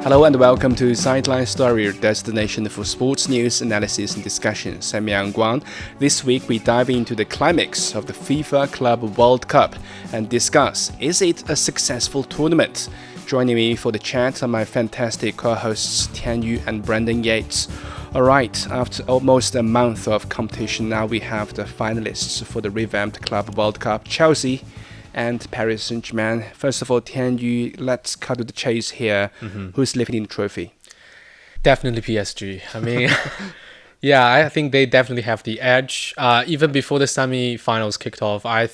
Hello and welcome to Sideline Story, your destination for sports news, analysis and discussions. I'm Yang Guang. This week we dive into the climax of the FIFA Club World Cup and discuss, is it a successful tournament? Joining me for the chat are my fantastic co-hosts Tian Yu and Brandon Yates. Alright, after almost a month of competition, now we have the finalists for the revamped Club World Cup, Chelsea and Paris Saint-Germain. First of all, Tian Yu, let's cut to the chase here. Who's lifting the trophy? Definitely PSG. I mean, yeah, I think they definitely have the edge. Even before the semi-finals kicked off, I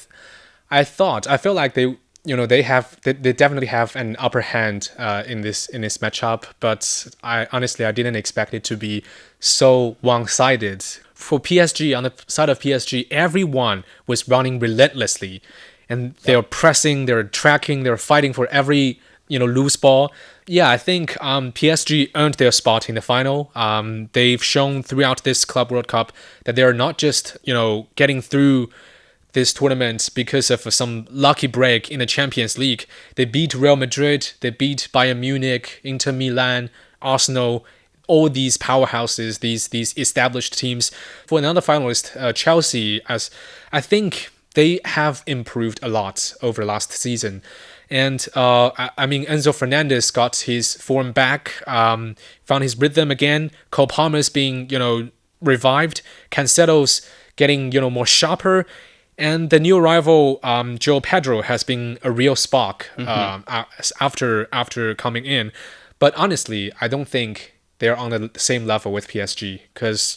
felt like they definitely have an upper hand in this matchup. But I didn't expect it to be so one-sided. For PSG, on the side of PSG, everyone was running relentlessly. And they're pressing, they're tracking, they're fighting for every loose ball. Yeah, I think PSG earned their spot in the final. They've shown throughout this Club World Cup that they're not just getting through this tournament because of some lucky break in the Champions League. They beat Real Madrid, they beat Bayern Munich, Inter Milan, Arsenal. All these powerhouses, these established teams. For another finalist, Chelsea, as I think they have improved a lot over last season. And Enzo Fernandez got his form back, found his rhythm again. Cole Palmer's being, revived. Cancelo's getting, more sharper. And the new arrival, Joe Pedro, has been a real spark after coming in. But honestly, I don't think they're on the same level with PSG because,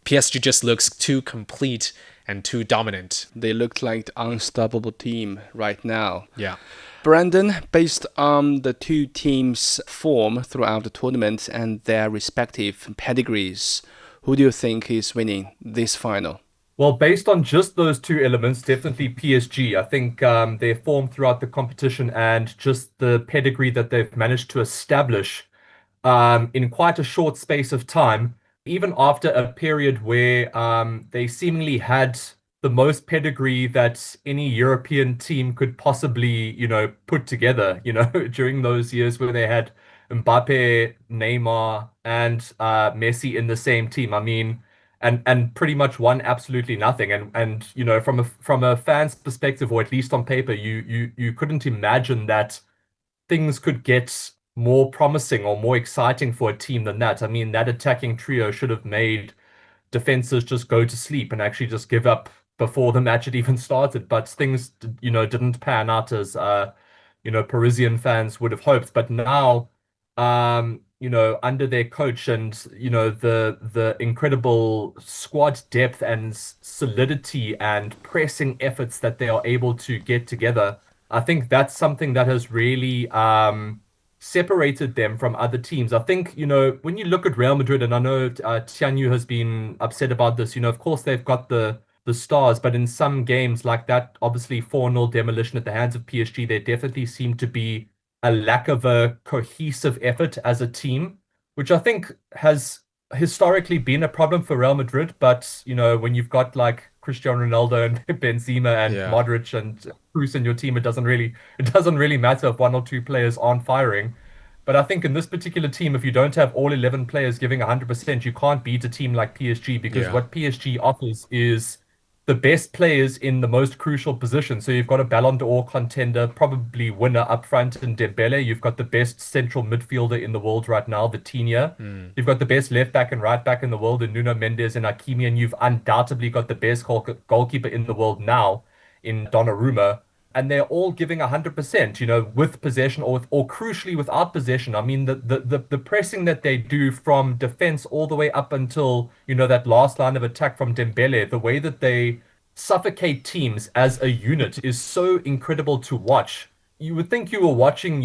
PSG just looks too complete and too dominant. They look like the unstoppable team right now. Yeah. Brandon, based on the two teams' form throughout the tournament and their respective pedigrees, who do you think is winning this final? Well, based on just those two elements, definitely PSG. I think their form throughout the competition and just the pedigree that they've managed to establish in quite a short space of time, even after a period where they seemingly had the most pedigree that any European team could possibly, put together, during those years where they had Mbappe, Neymar, and Messi in the same team. I mean, and pretty much won absolutely nothing. And from a fan's perspective, or at least on paper, you couldn't imagine that things could get more promising or more exciting for a team than that. I mean, that attacking trio should have made defenses just go to sleep and actually just give up before the match had even started. But things, didn't pan out as, Parisian fans would have hoped. But now, under their coach and, the incredible squad depth and solidity and pressing efforts that they are able to get together, I think that's something that has really separated them from other teams. I think, when you look at Real Madrid, and I know Tian Yu has been upset about this, of course they've got the stars, but in some games like that, obviously 4-0 demolition at the hands of PSG, there definitely seemed to be a lack of a cohesive effort as a team, which I think has historically been a problem for Real Madrid. But, when you've got like Cristiano Ronaldo and Benzema and Modric and Kroos in your team, it doesn't really matter if one or two players aren't firing. But I think in this particular team, if you don't have all 11 players giving 100%, you can't beat a team like PSG, because what PSG offers is the best players in the most crucial position. So you've got a Ballon d'Or contender, probably winner up front in Dembele. You've got the best central midfielder in the world right now, Vitinha. You've got the best left back and right back in the world in Nuno Mendes and Hakimi, and you've undoubtedly got the best goalkeeper in the world now in Donnarumma. And they're all giving 100%, with possession or crucially without possession. I mean, the pressing that they do from defense all the way up until, that last line of attack from Dembele, the way that they suffocate teams as a unit is so incredible to watch. You would think you were watching,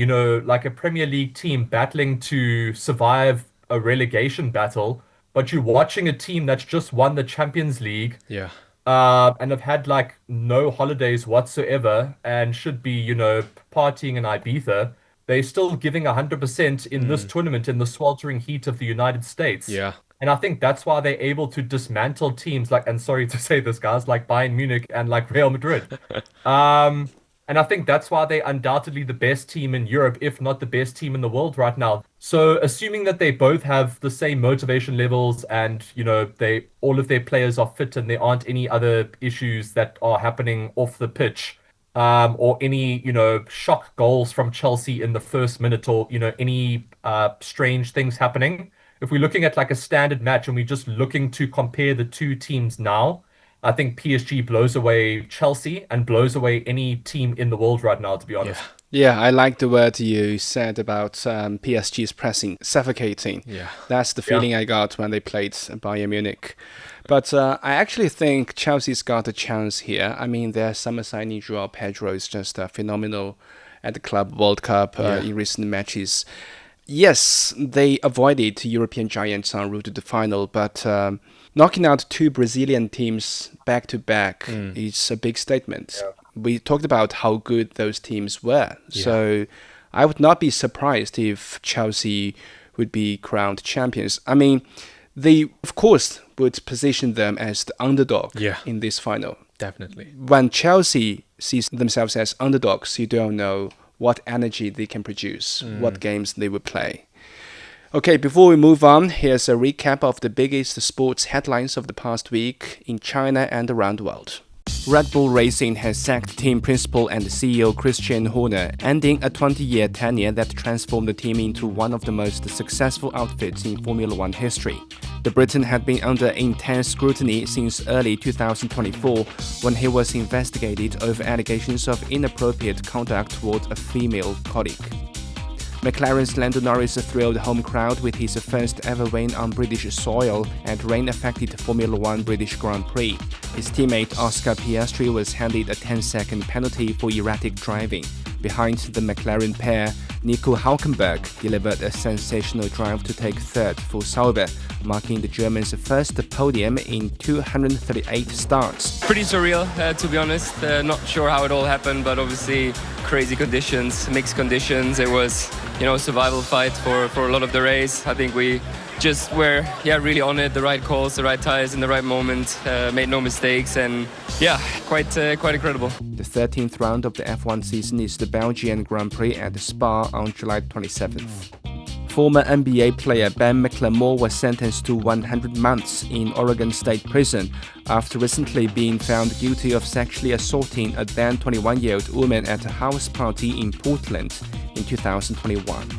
like a Premier League team battling to survive a relegation battle, but you're watching a team that's just won the Champions League. Yeah. And have had like no holidays whatsoever and should be, partying in Ibiza. They're still giving 100% in this tournament in the sweltering heat of the United States. Yeah. And I think that's why they're able to dismantle teams like, and sorry to say this, guys, like Bayern Munich and like Real Madrid. Um, and I think that's why they're undoubtedly the best team in Europe, if not the best team in the world right now. So, assuming that they both have the same motivation levels and, they all of their players are fit and there aren't any other issues that are happening off the pitch, or any, shock goals from Chelsea in the first minute or, any strange things happening. If we're looking at like a standard match and we're just looking to compare the two teams now, I think PSG blows away Chelsea and blows away any team in the world right now, to be honest. Yeah, I like the word you said about PSG's pressing, suffocating. Yeah. That's the feeling I got when they played Bayern Munich. But I actually think Chelsea's got a chance here. I mean, their summer signing Joao Pedro is just phenomenal at the Club World Cup in recent matches. Yes, they avoided European giants en route to the final, but knocking out two Brazilian teams back to back is a big statement. Yeah. We talked about how good those teams were, so I would not be surprised if Chelsea would be crowned champions. I mean, they of course would position them as the underdog in this final. Definitely. When Chelsea sees themselves as underdogs, you don't know what energy they can produce, what games they will play. Okay, before we move on, here's a recap of the biggest sports headlines of the past week in China and around the world. Red Bull Racing has sacked team principal and CEO Christian Horner, ending a 20-year tenure that transformed the team into one of the most successful outfits in Formula One history. The Briton had been under intense scrutiny since early 2024 when he was investigated over allegations of inappropriate conduct toward a female colleague. McLaren's Lando Norris thrilled the home crowd with his first ever win on British soil at rain-affected Formula One British Grand Prix. His teammate Oscar Piastri was handed a 10-second penalty for erratic driving. Behind the McLaren pair, Nico Hülkenberg delivered a sensational drive to take third for Sauber, marking the German's first podium in 238 starts. Pretty surreal, to be honest. Not sure how it all happened, but obviously crazy conditions, mixed conditions. It was, survival fight for a lot of the race. I think we just were, really on it. The right calls, the right tires in the right moment. Made no mistakes, and quite incredible. The 13th round of the F1 season is the Belgian Grand Prix at Spa on July 27th. Former NBA player Ben McLemore was sentenced to 100 months in Oregon State Prison after recently being found guilty of sexually assaulting a then 21-year-old woman at a house party in Portland in 2021.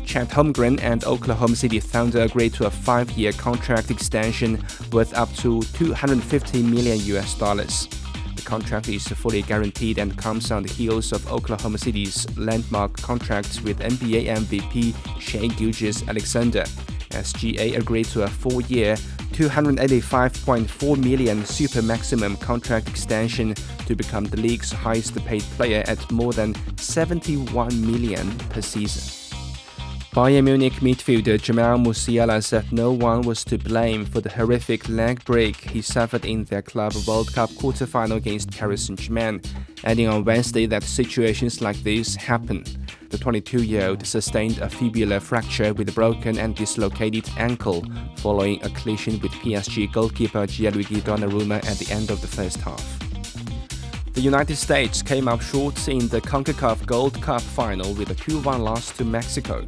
Chet Holmgren and Oklahoma City Thunder agreed to a 5-year contract extension worth up to $250 million. The contract is fully guaranteed and comes on the heels of Oklahoma City's landmark contract with NBA MVP Shai Gilgeous-Alexander. SGA agreed to a 4-year, $285.4 million super maximum contract extension to become the league's highest-paid player at more than $71 million per season. Bayern Munich midfielder Jamal Musiala said no one was to blame for the horrific leg break he suffered in their Club World Cup quarter-final against Paris Saint-Germain, adding on Wednesday that situations like this happen. The 22-year-old sustained a fibular fracture with a broken and dislocated ankle following a collision with PSG goalkeeper Gianluigi Donnarumma at the end of the first half. The United States came up short in the CONCACAF Gold Cup final with a 2-1 loss to Mexico.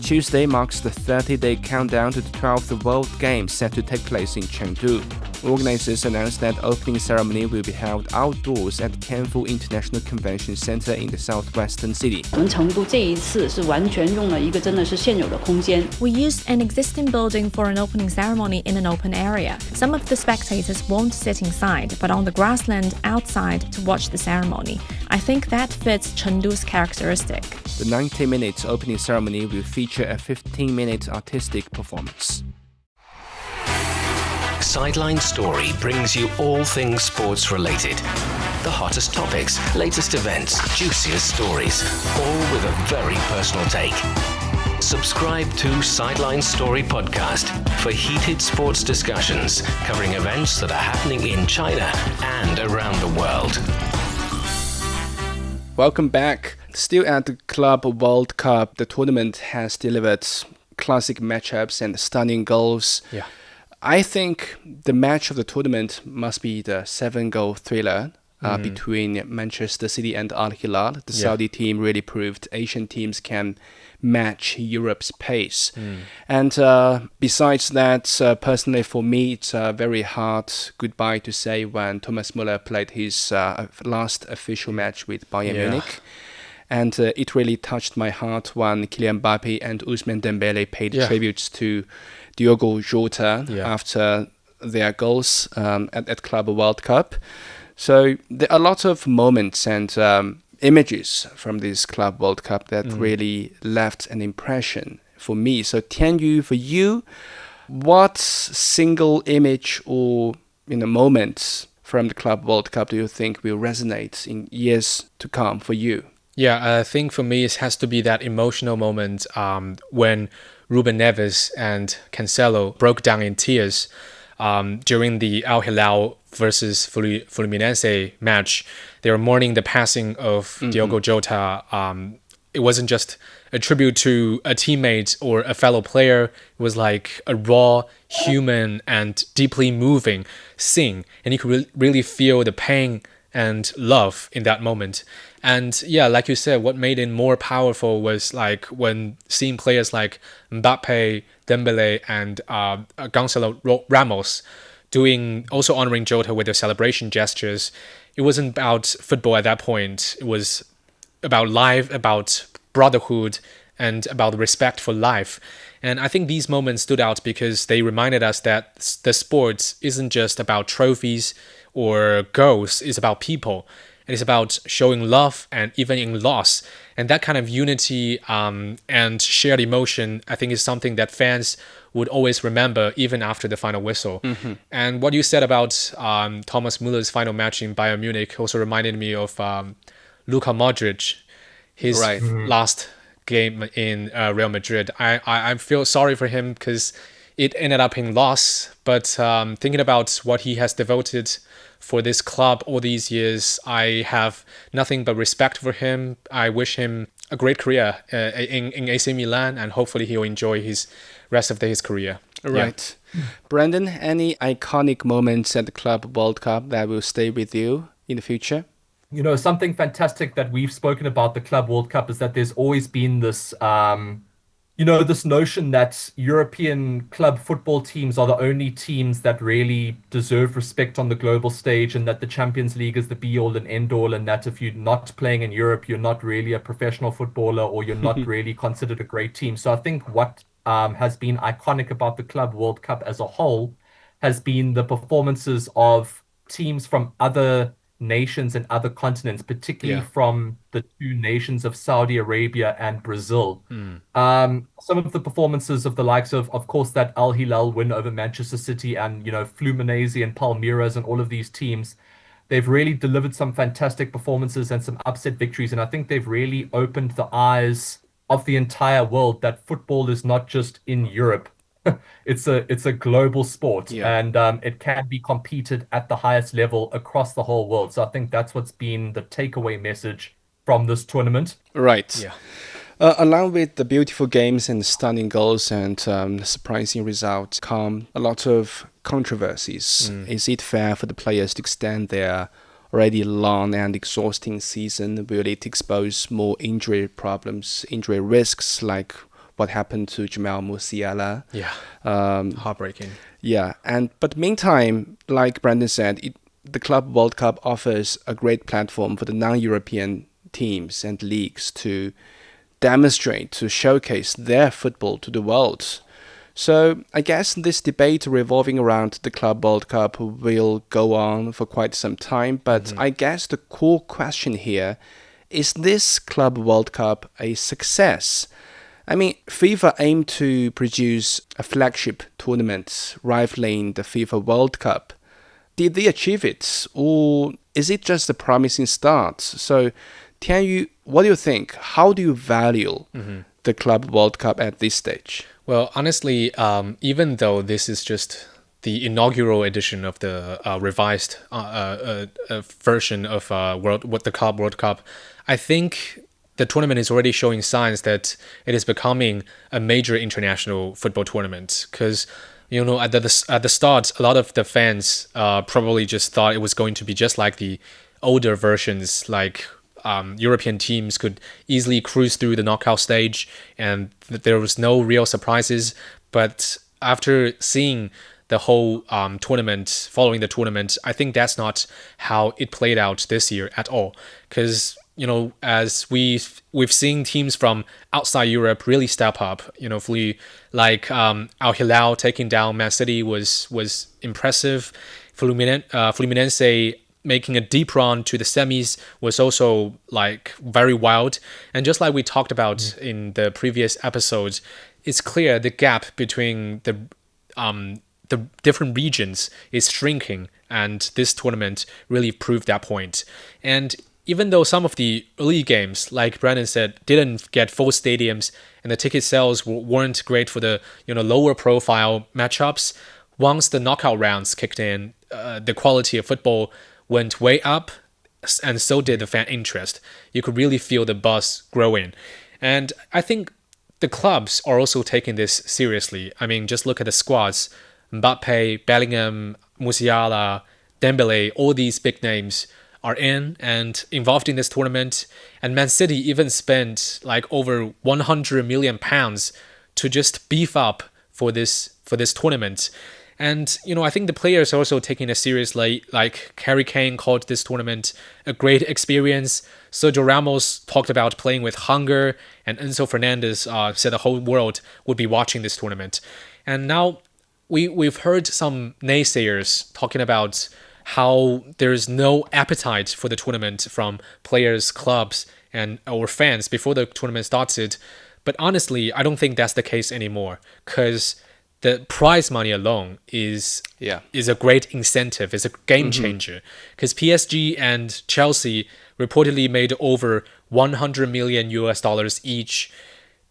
Tuesday marks the 30-day countdown to the 12th World Games set to take place in Chengdu. Organizers announced that opening ceremony will be held outdoors at Tianfu International Convention Center in the southwestern city. We used an existing building for an opening ceremony in an open area. Some of the spectators won't sit inside, but on the grassland outside to watch the ceremony. I think that fits Chengdu's characteristic. The 90-minute opening ceremony will feature a 15-minute artistic performance. Sideline Story brings you all things sports related. The hottest topics, latest events, juiciest stories, all with a very personal take. Subscribe to Sideline Story podcast for heated sports discussions covering events that are happening in China and around the world. Welcome back. Still at the Club World Cup, the tournament has delivered classic matchups and stunning goals. Yeah. I think the match of the tournament must be the 7-goal thriller between Manchester City and Al Hilal. The Saudi team really proved Asian teams can match Europe's pace. And besides that, personally for me, it's a very hard goodbye to say when Thomas Müller played his last official match with Bayern Munich. And it really touched my heart when Kylian Mbappe and Ousmane Dembele paid tributes to Diogo Jota after their goals at Club World Cup. So there are a lot of moments and images from this Club World Cup that really left an impression for me. So Tianyu, for you, what single image or moment from the Club World Cup do you think will resonate in years to come for you? Yeah, I think for me it has to be that emotional moment when Ruben Neves and Cancelo broke down in tears during the Al Hilal versus Fluminense match. They were mourning the passing of Diogo Jota. It wasn't just a tribute to a teammate or a fellow player. It was like a raw, human, and deeply moving scene. And you could really feel the pain and love in that moment. And yeah, like you said, what made it more powerful was like when seeing players like Mbappe, Dembele, and Gonzalo Ramos also honoring Jota with their celebration gestures. It wasn't about football at that point. It was about life, about brotherhood, and about respect for life. And I think these moments stood out because they reminded us that the sport isn't just about trophies or goals. It's about people. And it's about showing love and even in loss. And that kind of unity and shared emotion, I think, is something that fans would always remember even after the final whistle. And what you said about Thomas Müller's final match in Bayern Munich also reminded me of Luka Modric, his last game in Real Madrid. I feel sorry for him because it ended up in loss. But thinking about what he has devoted for this club all these years, I have nothing but respect for him. I wish him a great career in AC Milan, and hopefully he'll enjoy his rest of his career. Right. Yeah. Brandon, any iconic moments at the Club World Cup that will stay with you in the future? Something fantastic that we've spoken about the Club World Cup is that there's always been this this notion that European club football teams are the only teams that really deserve respect on the global stage, and that the Champions League is the be-all and end-all, and that if you're not playing in Europe, you're not really a professional footballer, or you're not really considered a great team. So I think what has been iconic about the Club World Cup as a whole has been the performances of teams from other nations and other continents, particularly from the two nations of Saudi Arabia and Brazil. Some of the performances of the likes of course, that Al Hilal win over Manchester City and, Fluminense and Palmeiras and all of these teams, they've really delivered some fantastic performances and some upset victories. And I think they've really opened the eyes of the entire world that football is not just in Europe. It's a global sport, and it can be competed at the highest level across the whole world. So I think that's what's been the takeaway message from this tournament. Right. Yeah. Along with the beautiful games and stunning goals and surprising results come a lot of controversies. Is it fair for the players to extend their already long and exhausting season? Will it expose more injury problems, injury risks, like what happened to Jamal Musiala? Heartbreaking. But meantime, like Brandon said, the Club World Cup offers a great platform for the non-European teams and leagues to demonstrate, to showcase their football to the world. So I guess this debate revolving around the Club World Cup will go on for quite some time. But I guess the core question here is this Club World Cup a success? I mean, FIFA aimed to produce a flagship tournament rivaling the FIFA World Cup. Did they achieve it, or is it just a promising start? So, Tianyu, what do you think? How do you value the Club World Cup at this stage? Well, honestly, even though this is just the inaugural edition of the revised version of the Club World Cup, I think the tournament is already showing signs that it is becoming a major international football tournament. Because at the start, a lot of the fans probably just thought it was going to be just like the older versions, like European teams could easily cruise through the knockout stage, and there was no real surprises. But after seeing the whole tournament, following the tournament, I think that's not how it played out this year at all. Because as we've seen teams from outside Europe really step up. Like Al Hilal taking down Man City was impressive. Fluminense making a deep run to the semis was also like very wild. And just like we talked about in the previous episodes, it's clear the gap between the different regions is shrinking, and this tournament really proved that point. And even though some of the early games, like Brandon said, didn't get full stadiums and the ticket sales weren't great for the lower profile matchups, once the knockout rounds kicked in, the quality of football went way up, and so did the fan interest. You could really feel the buzz growing. And I think the clubs are also taking this seriously. I mean, just look at the squads. Mbappe, Bellingham, Musiala, Dembele, all these big names are in and involved in this tournament. And Man City even spent like over £100 million to just beef up for this tournament. And, I think the players are also taking it seriously. Like Harry Kane called this tournament a great experience. Sergio Ramos talked about playing with hunger. And Enzo Fernandez said the whole world would be watching this tournament. And now we've heard some naysayers talking about how there's no appetite for the tournament from players, clubs, or fans before the tournament started. But honestly, I don't think that's the case anymore, because the prize money alone is a great incentive. It's a game changer, because PSG and Chelsea reportedly made over $100 million each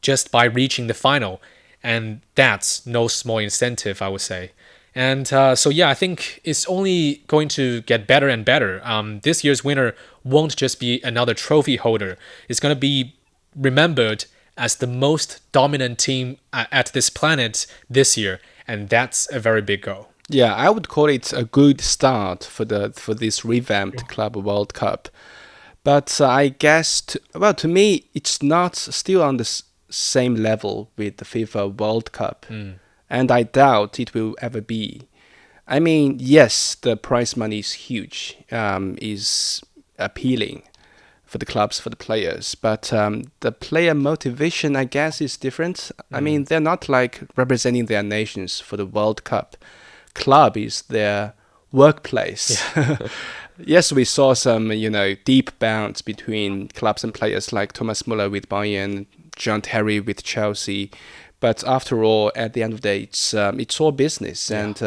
just by reaching the final, and that's no small incentive, I would say. And I think it's only going to get better and better. This year's winner won't just be another trophy holder. It's going to be remembered as the most dominant team at this planet this year, and that's a very big goal. Yeah, I would call it a good start for this revamped Club World Cup. But I guess, to me, it's not still on the same level with the FIFA World Cup. And I doubt it will ever be. I mean, yes, the prize money is huge, is appealing for the clubs, for the players. But the player motivation, I guess, is different. I mean, they're not like representing their nations for the World Cup. Club is their workplace. Yeah. Yes, we saw some, deep bounds between clubs and players like Thomas Muller with Bayern, John Terry with Chelsea. But after all, at the end of the day, it's all business, and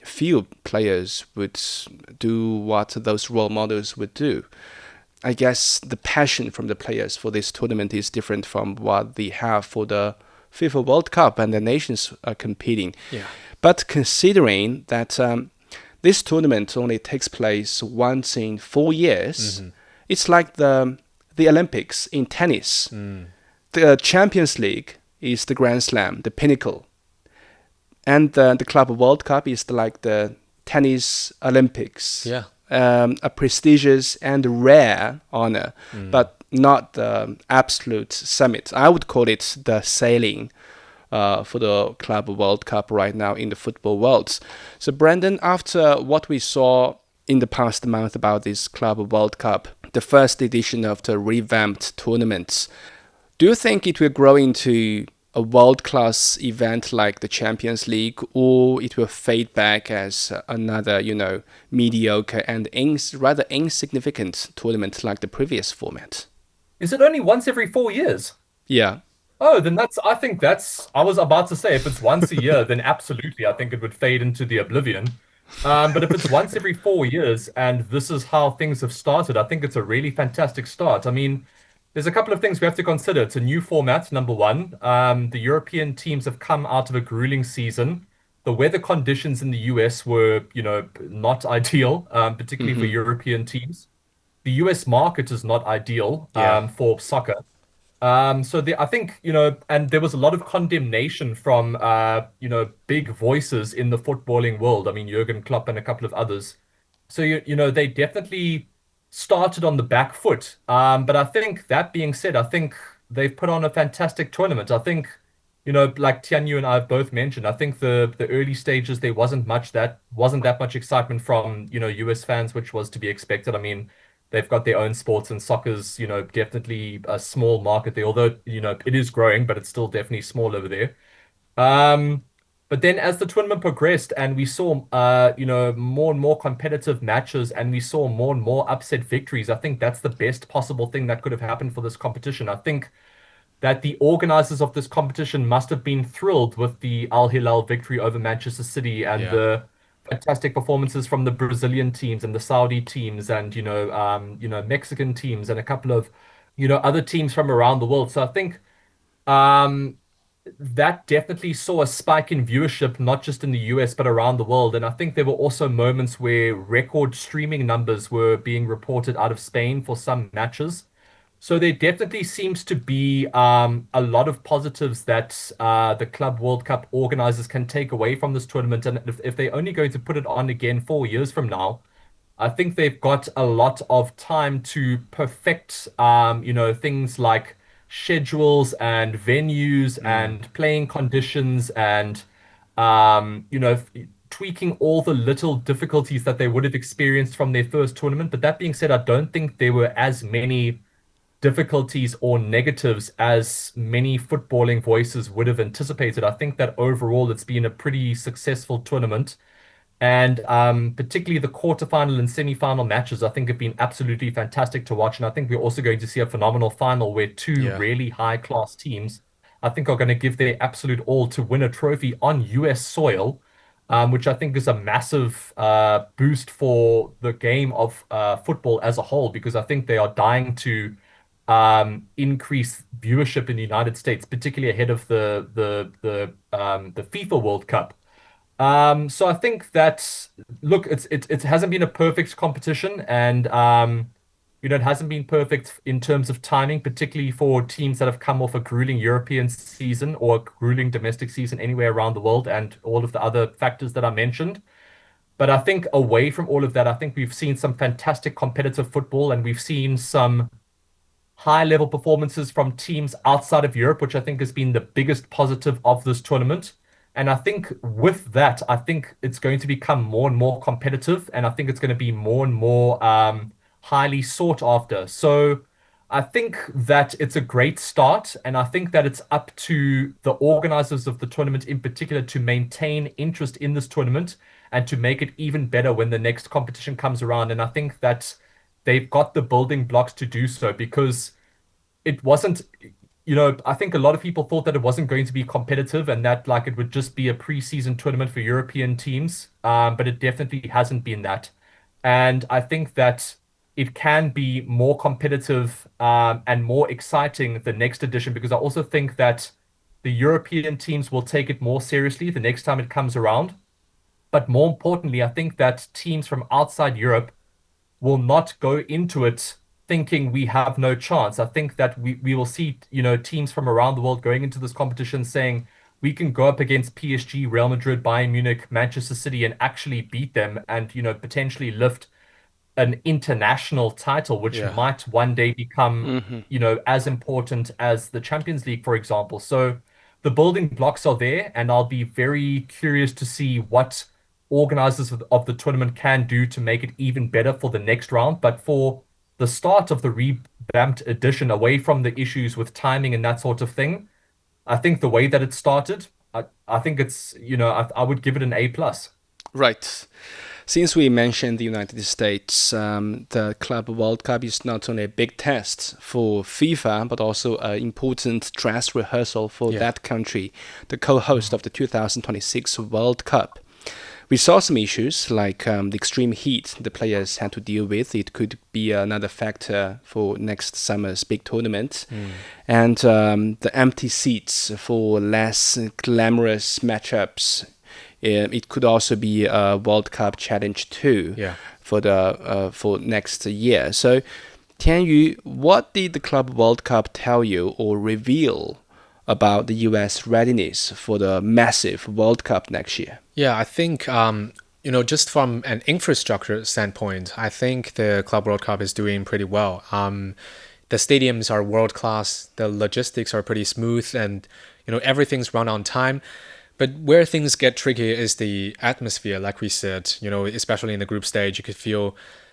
few players would do what those role models would do. I guess the passion from the players for this tournament is different from what they have for the FIFA World Cup and the nations are competing. Yeah. But considering that this tournament only takes place once in 4 years, it's like the Olympics in tennis. The Champions League is the Grand Slam, the pinnacle. And the Club World Cup is like the tennis Olympics. Yeah. A prestigious and rare honor, but not the absolute summit. I would call it the sailing for the Club World Cup right now in the football world. So, Brandon, after what we saw in the past month about this Club World Cup, the first edition of the revamped tournaments, do you think it will grow into a world-class event like the Champions League, or it will fade back as another, mediocre and rather insignificant tournament like the previous format? Is it only once every 4 years? Yeah. Oh, then I was about to say, if it's once a year, then absolutely, I think it would fade into the oblivion. But if it's once every 4 years and this is how things have started, I think it's a really fantastic start. I mean, there's a couple of things we have to consider. It's a new format, number one. The European teams have come out of a grueling season. The weather conditions in the US were, not ideal, particularly for European teams. The US market is not ideal for soccer. I think, and there was a lot of condemnation from, big voices in the footballing world. I mean, Jurgen Klopp and a couple of others. So, they definitely started on the back foot. But I think that being said, I think they've put on a fantastic tournament. I think, like Tian Yu and I have both mentioned, I think the early stages there wasn't that much excitement from, US fans, which was to be expected. I mean, they've got their own sports and soccer's, definitely a small market there, although, it is growing, but it's still definitely small over there. Um, but then as the tournament progressed and we saw, more and more competitive matches and we saw more and more upset victories, I think that's the best possible thing that could have happened for this competition. I think that the organizers of this competition must have been thrilled with the Al Hilal victory over Manchester City and Yeah. the fantastic performances from the Brazilian teams and the Saudi teams and Mexican teams and a couple of other teams from around the world. So I think um, that definitely saw a spike in viewership, not just in the US, but around the world. And I think there were also moments where record streaming numbers were being reported out of Spain for some matches. So there definitely seems to be a lot of positives that the Club World Cup organizers can take away from this tournament. And if they're only going to put it on again 4 years from now, I think they've got a lot of time to perfect, things like schedules and venues and playing conditions and, tweaking all the little difficulties that they would have experienced from their first tournament. But that being said, I don't think there were as many difficulties or negatives as many footballing voices would have anticipated. I think that overall it's been a pretty successful tournament. And particularly the quarterfinal and semi-final matches, I think have been absolutely fantastic to watch. And I think we're also going to see a phenomenal final where two Yeah. really high-class teams, I think, are going to give their absolute all to win a trophy on US soil, which I think is a massive boost for the game of football as a whole, because I think they are dying to increase viewership in the United States, particularly ahead of the FIFA World Cup. So I think that look, it hasn't been a perfect competition, and it hasn't been perfect in terms of timing, particularly for teams that have come off a grueling European season or a grueling domestic season anywhere around the world, and all of the other factors that I mentioned. But I think away from all of that, I think we've seen some fantastic competitive football, and we've seen some high level performances from teams outside of Europe, which I think has been the biggest positive of this tournament. And I think with that, I think it's going to become more and more competitive, and I think it's going to be more and more highly sought after. So I think that it's a great start, and I think that it's up to the organizers of the tournament in particular to maintain interest in this tournament and to make it even better when the next competition comes around. And I think that they've got the building blocks to do so, because it wasn't, I think a lot of people thought that it wasn't going to be competitive and that like it would just be a preseason tournament for European teams. But it definitely hasn't been that. And I think that it can be more competitive and more exciting the next edition, because I also think that the European teams will take it more seriously the next time it comes around. But more importantly, I think that teams from outside Europe will not go into it thinking we have no chance. I think that we will see, teams from around the world going into this competition saying we can go up against PSG, Real Madrid, Bayern Munich, Manchester City, and actually beat them and, potentially lift an international title, which Yeah. might one day become, as important as the Champions League, for example. So the building blocks are there, and I'll be very curious to see what organizers of the tournament can do to make it even better for the next round. But for the start of the revamped edition, away from the issues with timing and that sort of thing, I think the way that it started, I think it's, I would give it an A plus. Right. Since we mentioned the United States, the Club World Cup is not only a big test for FIFA, but also an important dress rehearsal for that country, the co-host of the 2026 World Cup. We saw some issues like the extreme heat the players had to deal with. It could be another factor for next summer's big tournament. And the empty seats for less glamorous matchups. It could also be a World Cup challenge too for next year. So Tianyu, what did the Club World Cup tell you or reveal about the US readiness for the massive World Cup next year? Yeah, I think just from an infrastructure standpoint, I think the Club World Cup is doing pretty well. The stadiums are world class, the logistics are pretty smooth, and everything's run on time. But where things get tricky is the atmosphere, like we said. Especially in the group stage, you could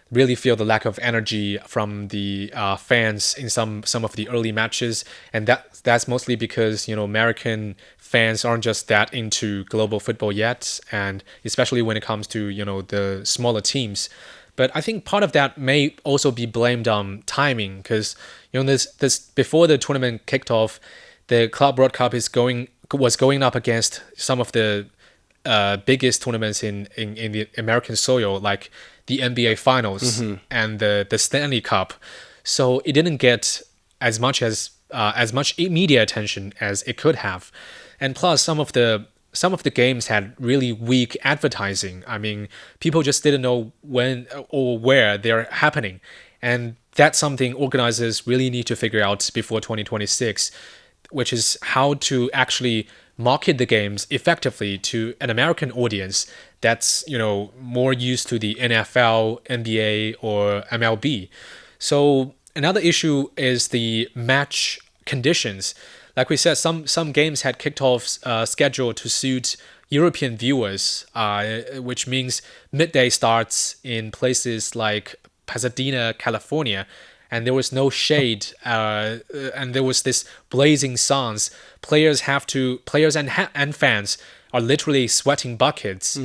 really feel the lack of energy from the fans in some of the early matches, and that's mostly because American fans aren't just that into global football yet, and especially when it comes to the smaller teams. But I think part of that may also be blamed on timing, because this before the tournament kicked off, the Club World Cup was going up against some of the biggest tournaments in the American soil, like the NBA Finals and the Stanley Cup. So it didn't get as much media attention as it could have, and plus some of the games had really weak advertising. I mean, people just didn't know when or where they're happening, and that's something organizers really need to figure out before 2026, which is how to actually market the games effectively to an American audience that's more used to the NFL, NBA, or MLB. So another issue is the match conditions. Like we said, some games had kicked off scheduled to suit European viewers, which means midday starts in places like Pasadena, California, and there was no shade, and there was this blazing suns. Players and fans are literally sweating buckets,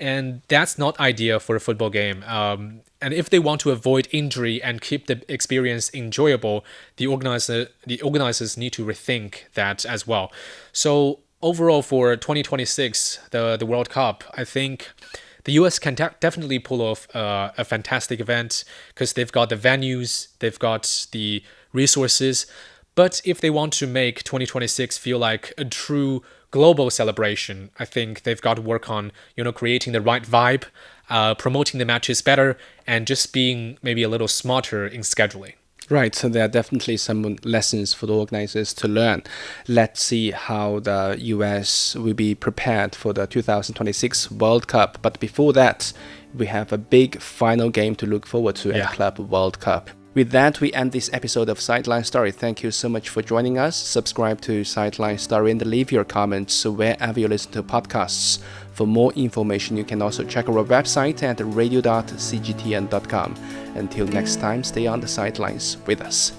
and that's not ideal for a football game. And if they want to avoid injury and keep the experience enjoyable, the organizers need to rethink that as well. So overall, for 2026, the World Cup, I think the US can definitely pull off a fantastic event because they've got the venues, they've got the resources. But if they want to make 2026 feel like a true global celebration, I think they've got to work on, creating the right vibe, promoting the matches better, and just being maybe a little smarter in scheduling. Right, so there are definitely some lessons for the organizers to learn. Let's see how the US will be prepared for the 2026 World Cup. But before that, we have a big final game to look forward to at Club World Cup. With that, we end this episode of Sideline Story. Thank you so much for joining us. Subscribe to Sideline Story and leave your comments wherever you listen to podcasts. For more information, you can also check our website at radio.cgtn.com. Until next time, stay on the sidelines with us.